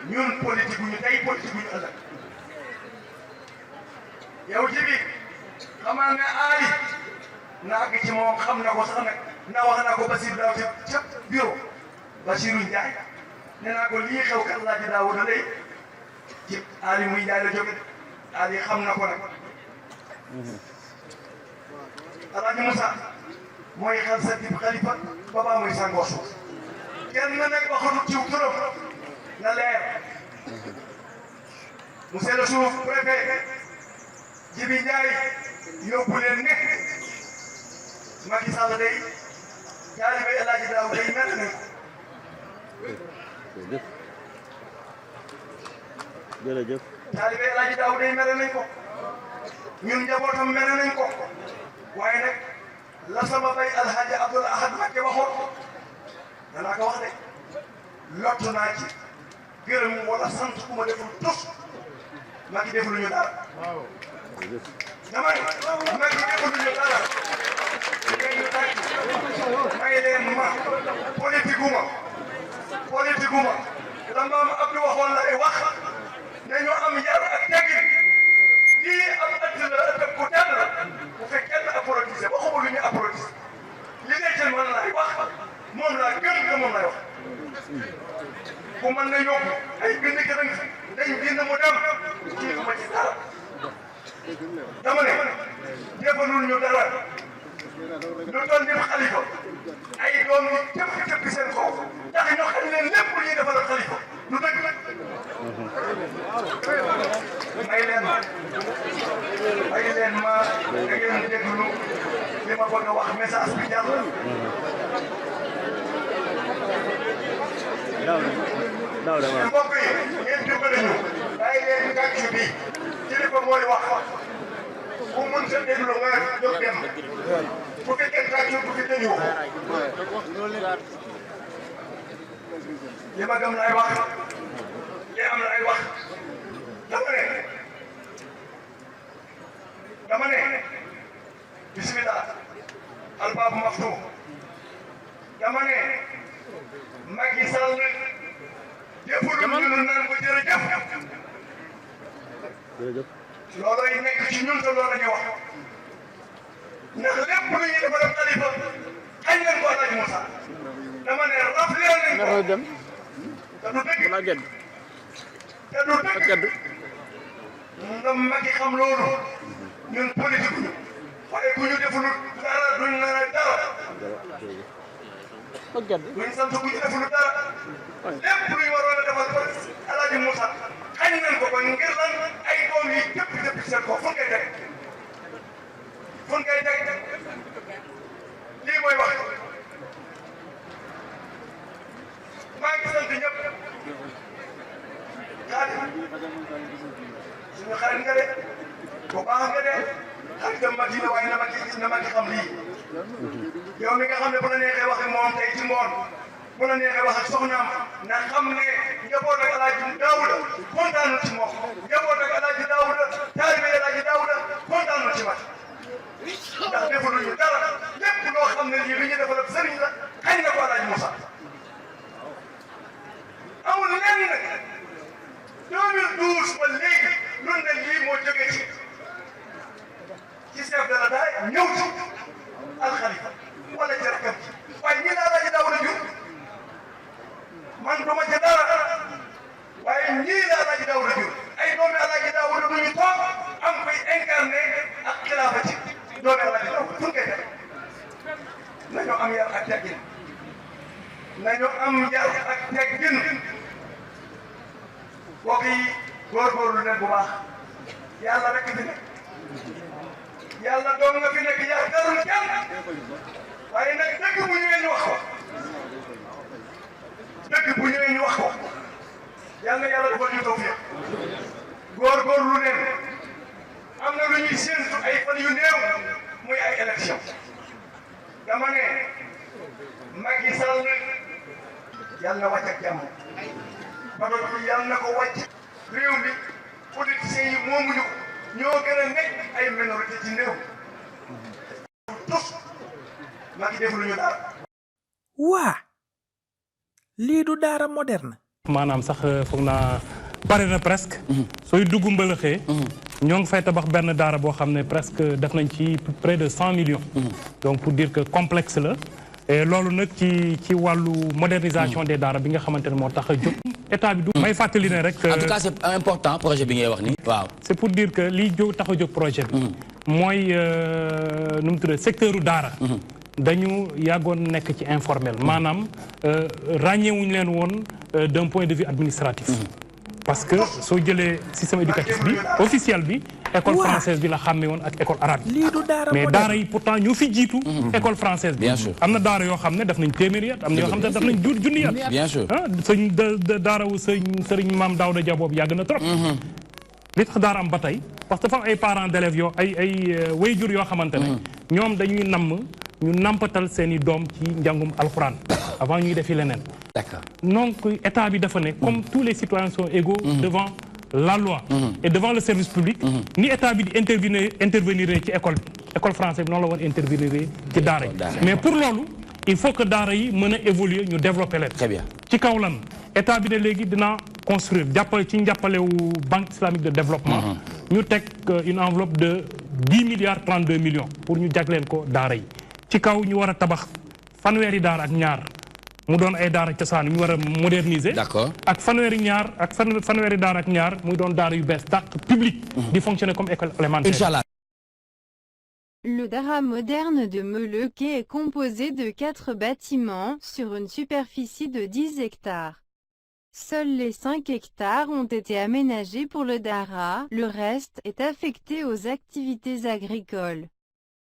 ñun politique ñu tey politique ñu ëllëg yow ci biir xamal ne Ali naa gi ci moom xam na ko sax nag na wax na ko Basir daaw ca bureau Basiru Njaay nee naa ko lii xew kat laa ji Daawuda lay ci Ali muy Njaay la jóge Ali xam na ko nag Alaaji Moussa mooy xel sa dib xalifa baba muy sangoo suuf kenn nag waxatu ciw turam na leer monsieur le sous-préfet Jibi Njaay yóbbu leen ne Macky Sall day taalibe El Hadji Daouda day mere nañ ko jërëjëf taalibe El Hadji Daouda day mere nañ ko ñun njabootam mere nañ ko waaye nag la sama bay Alhaji Abdoul Ahad Mbacké waxoon danaa ko wax de lottu naa ci gërëm wala sant ku ma deful tus Macky defuluñu dara dama ne Macky defuluñu dara may leen ma politique ma la maam Abdou waxoon lay wax nañu am yar ak teggin lii am ëtt la ëtt ku tedd la bu fekkee kenn applaudissé waxuma lu ñu applaudissé li ngay jël man lay wax moom laa gëm te moom lay wax bu mën na yóbbu ay bind gën dañ bind mu dem kii ma ci dara dama ne defalul ñu dara lu toll ni xalifa ay doom yi tëpp seen kaw tax ñu xam leen lépp lu ñuy defal xalifa lu dëgg may leen ma da ngeen déglu li ma bëgg a wax message bi jàll mbokk yi ngeen dimbali ñu bàyyi leen gàcc bi jëli ko mooy wax bu mun sa déglu nga jóg dem bu fekkee gàcc bu fi déglu li ma gëm lay wax li am lay wax dama ne bismillah albaabu maftu dama ne Macky Sall deful ñu naan ko jërëjëf loolooy nekk ci ñun te loolu la ñuy wax ndax lépp lu ñuy defal xalifa xañ leen ko Alaaji Moussa dama ne rafetlu nañ ko te du dëgg nga Macky xam loolu ñun politique ñu waaye bu ñu deful dara duñ la dara duñ sant bu ñu deful dara lépp lu ñu waroon a defal ko Alaaji Moussa xañ nañ ko ko ngir lan ay doom yi jëpp seen ko fu ngay teg lii mooy wax maa ngi sant ñëpp xaadim suñu xarit nga de bu baax nga de xaritam Macky la waaye na Macky xam lii yow mi nga xam ne bu la neexee wax ak moom tey ci ngoon bu la neexee wax ak soxnaam na xam ne njaboot ak Alaaji Daouda kontaanul ci moom njaboot ak Alaaji Daouda taalibe Alaaji Daouda kontaanul ci Macky ndax defaluñu dara lépp loo xam ne lii li ñu defal ak sëriñ la xañ na ko Alaaji Moussa amul lenn nag 2012 ba léegi luñ ne lii moo jógee ci chef de l'État ñëw ci alxalifa wala ci rakam ci waaye ñii la Alaaji Daouda jur man duma ca dara waaye ñii la Alaaji Daouda jur ay doomi Alaaji Daouda du ñu toog am koy incarné ak xilaafa ci doomi Alaaji Daouda fu ñu koy def nañu am yar ak teggin mbokk yi góorgóorlu leen bu baax yàlla rek fi nekk yàlla doom nga fi nekk yaakaarul kenn waaye nag dëgg bu ñëwee ñu wax ko yàlla na yàlla defal ñu tawfiq góorgóorlu leen am na lu ñuy séentu ay fan yu néew muy ay élection dama ne Macky Sall yàlla na wàcc ak jàmm bato bi yàlla na ko wàcc réew mi politiciens yi moomuñu ñoo gën a nekk ay minorité ci néew tus Macky defaluñu dara waa lii du daara moderne maanaam sax foog naa pare na presque. sooy dugg mbëlëxee. ñoo ngi fay tabax benn daara boo xam ne presque def nañ ci près de 100 millions. donc pour dire que complexe la. et loolu nag ci wàllu modernisation des daara bi nga xamante ne moo tax a jóg. état bi du may fàttali ne rek. en tout cas c'est important projet bi ngay wax ni waaw. c'est pour dire que lii jóg tax a jóg projet bi. mooy nu mu tuddee secteuru daara. dañu yàggoon nekk ci informel maanaam ràññeewuñu leen woon d'un point de vue administratif. parce que soo jëlee système éducatif bi officiel bi école française bi la xàmmee woon ak école arabe bi mais daara yi pourtant ñoo fi jiitu école française bi am na daara yoo xam ne daf nañ téeméeri at am na yoo xam ne daf nañ junni at bien sûr sëñ daarawu sëriñ Maam Daawda Ja boobu yàgg na trop li tax daara am ba tey parce que dafa am ay parents d'élèves yoo ay waajur yoo xamante ne ñoom dañuy namm ñu nampatal seen i doom ci njàngum alxuraan avant ñuy defi leneen. D'accord. Donc état bi dafa ne comme tous les citoyens sont égaux devant la loi et devant le service public ni état bi di intervenir ci école française bi noonu la war intervenir ci daara yi mais pour loolu il faut que daara yi mën a évoluer ñu développer leen. Très bien. ci kaw lan état bi ne léegi dina construire jàppale ci njàppalewu banque islamique de développement ñu teg une enveloppe de 10 milliards 32 millions pour ñu jagleel ko daara yi ci kaw ñu war a tabax fanweeri daara ak ñaar mu doon ay daara cosaan ñu war a moderniser. D'accord. ak fanweeri daara ak ñaar muy doon daara yu bees dàq public di fonctionner comme école élémentaire. Inch'Allah. Le Dara moderne de Meulequet est composé de 4 bâtiments sur une superficie de 10 hectares. Seuls les 5 hectares ont été aménagés pour le Dara, le reste est affecté aux activités agricoles.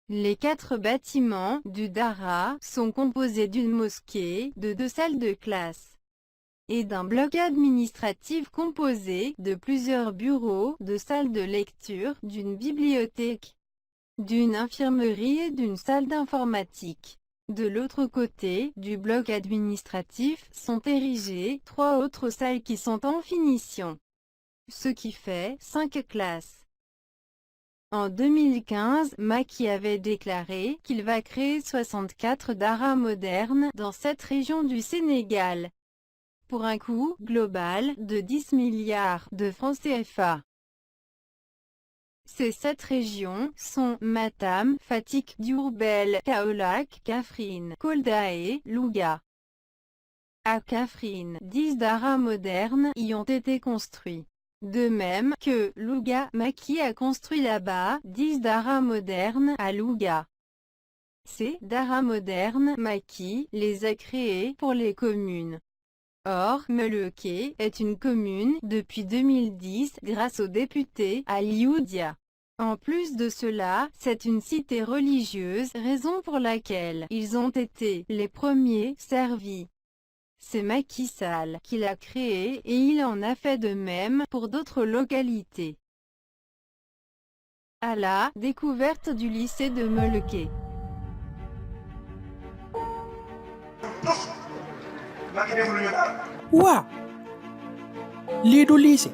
Les 4 bâtiments du Dara sont composés d'une mosquée, de 2 salles de classe et d'un bloc administratif composé de plusieurs bureaux, de salles de lecture, d'une bibliothèque, d'une infirmerie et d'une salle d'informatique. De l'autre côté du bloc administratif sont érigées 3 autres salles qui sont en finition, ce qui fait 5 classes. En 2015, Macky avait déclaré qu'il va créer 64 daras modernes dans cette région du Sénégal, pour un coût global de 10 milliards de francs CFA. Ces 7 régions sont Matam, Fatick, Diourbel, Kaolack, Kaffrine, Kolda et Louga. À Kaffrine, 10 daras modernes y ont été construits. De même que Louga, Macky a construit là-bas 10 daras modernes à Louga. Ces daras modernes, Macky les a créés pour les communes. Or, Meulequet est une commune depuis 2010 grâce au député Aliou Dia. En plus de cela, c'est une cité religieuse, raison pour laquelle ils ont été les premiers servis. C'est Macky Sall qui l'a créé et il en a fait de même pour d'autres localités. À la découverte du lycée de Meulequet. Waa lii du lycée.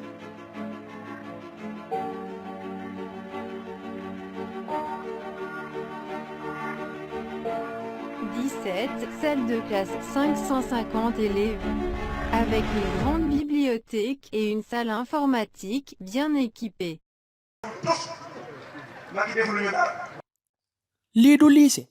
Salle de classe 550 élèves, avec une grande bibliothèque et une salle informatique bien équipée. Lii du lycée.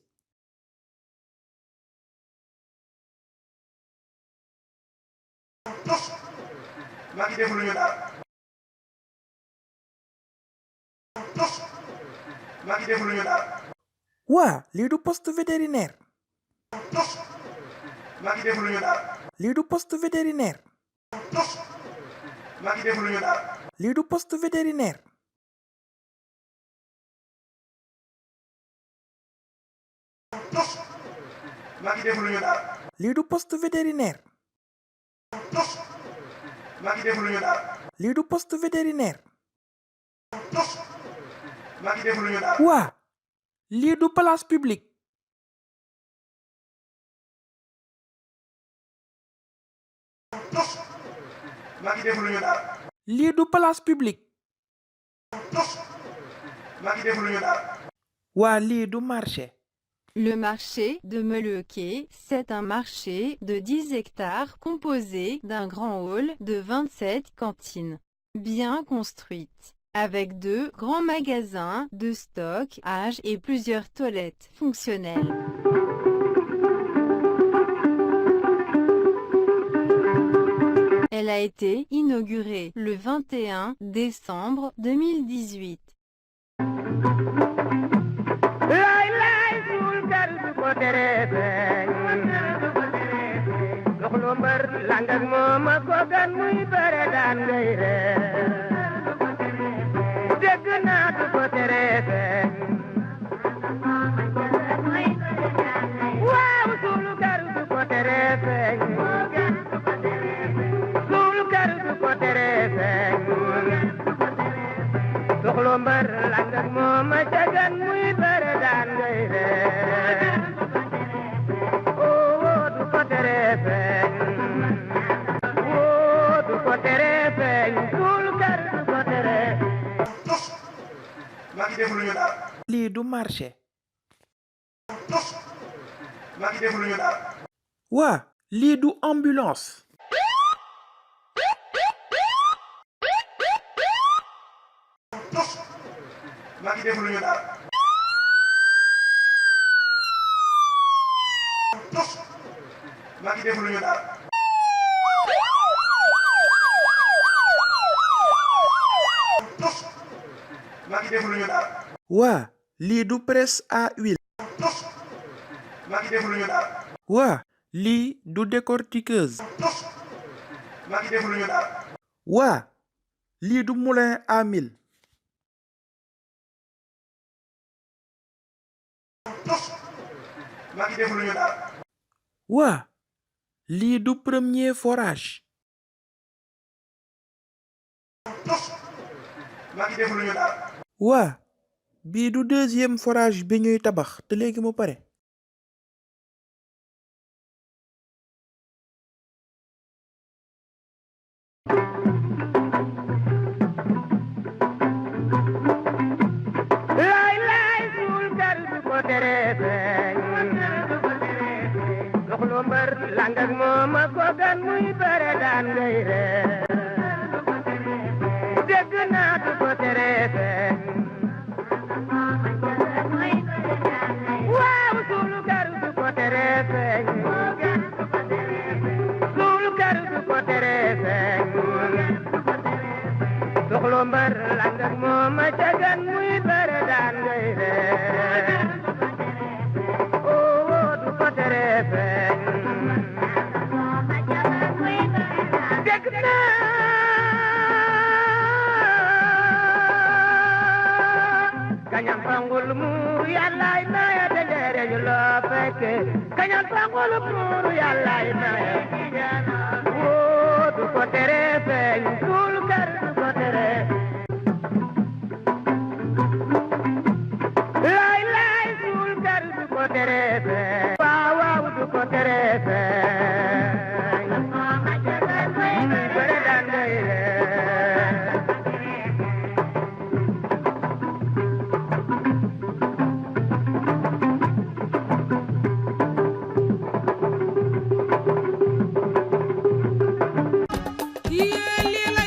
Waa lii du poste vétérinaire. Lii du poste vétérinaire. Lii du poste vétérinaire. Lii du poste vétérinaire. Lii du poste vétérinaire. Waa lii du place publique. Lii du place publique. Waa lii du marché. Le marché de Meulequet, c'est un marché de 10 hectares composé d'un grand hall de 27 cantines bien construites, avec 2 grands magasins de stockage et plusieurs toilettes fonctionnelles. Elle a été inaugurée le 21 décembre 2018. lii du marché. waa lii du ambulance. waa lii du presse à huile. waa lii du décortiqueuse. waa lii du moulin à mil. waa lii du premier forage. waa bii du deuxième forage bi ñuy tabax te léegi mu pare. Yeah,